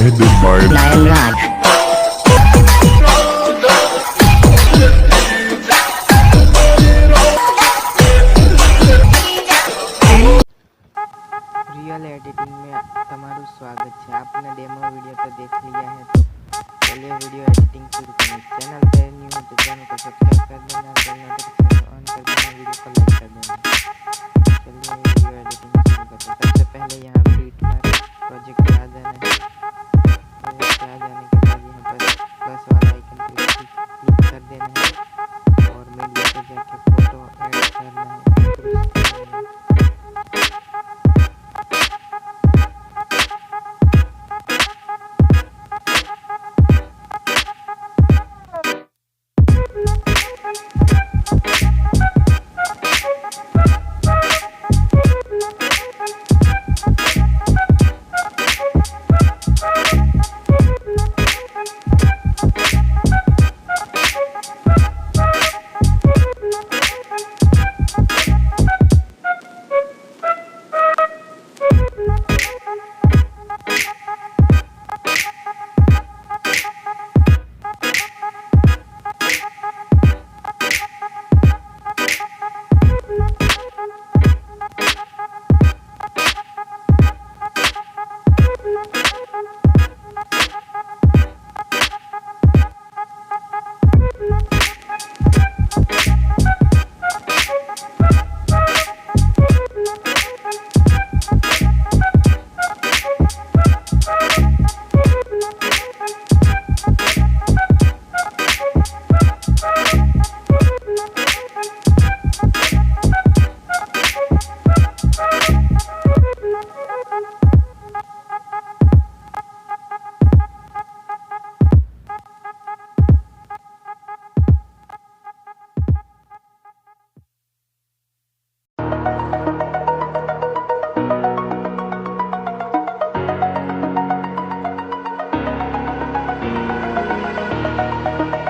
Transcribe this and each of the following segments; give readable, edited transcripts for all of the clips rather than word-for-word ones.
headed by Lion Raj. Real editing में तमारू स्वागत है। आपने डेमो वीडियो तो देख लिया है, तो चलिए वीडियो एडिटिंग शुरू करें। चैनल पर न्यू हो तो चैनल को सब्सक्राइब कर देना, बेल नोटिफिकेशन ऑन कर देना, वीडियो को लाइक कर देना। चलिए वीडियो एडिटिंग शुरू करते हैं। सबसे पहले यहाँ बीट में प्रोजेक्ट पे आ जाना है। प्रोजेक्ट पे आ जाने के बाद यहाँ पर प्लस वाला आइकन पे क्लिक कर देना है और मीडिया पे जाके फोटो ऐड करना है।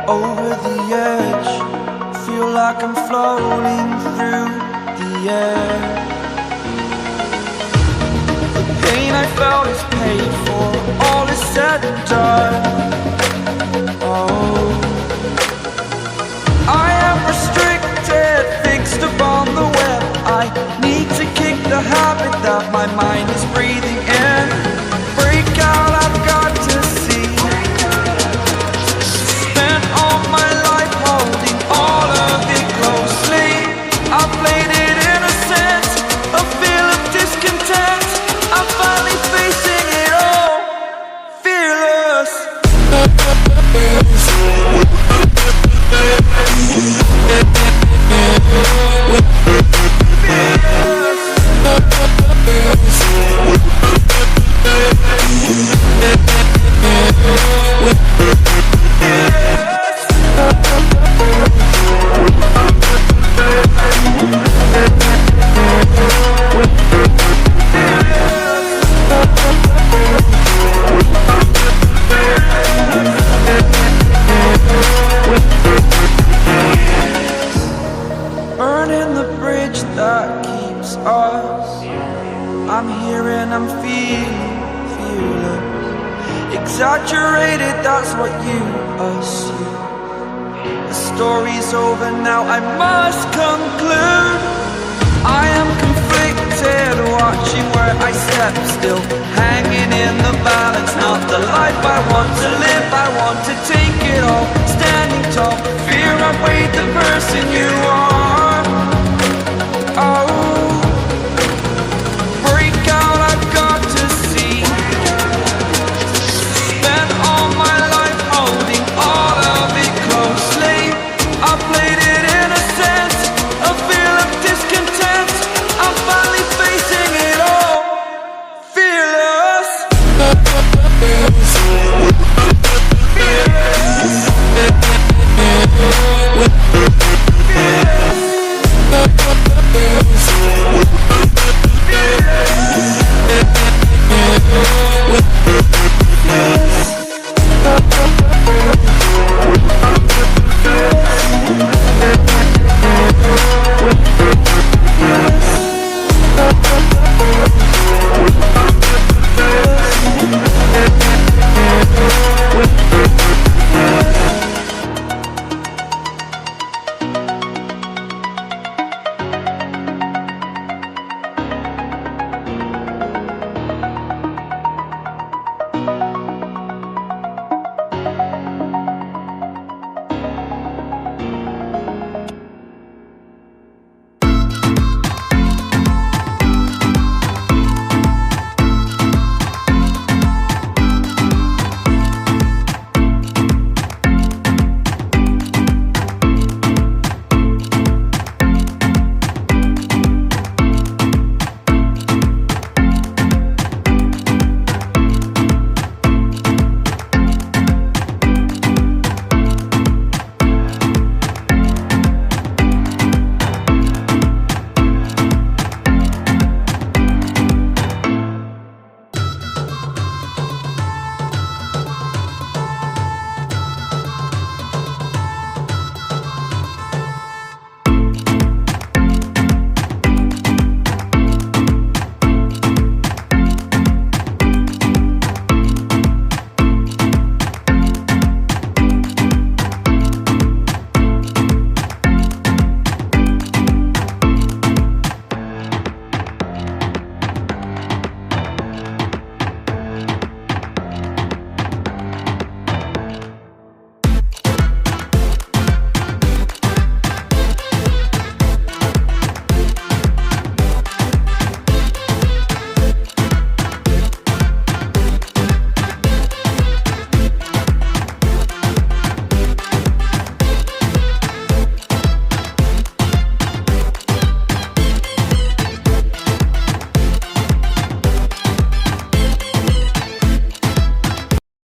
Over the edge, feel like I'm floating through the air. The pain I felt is paid for, all is said and done. Oh, I am restricted, fixed upon the web. I need to kick the habit that my mind is breathing in. Break out, I've got to see. Burning the bridge that keeps us. I'm here and I'm feeling fearless. Exaggerated, that's what you assume. The story's over now, I must conclude. I am conflicted, watching where I step still, hanging in the balance. Not the life I want to live, I want to take it all. Standing tall, fear I weighed the person you are.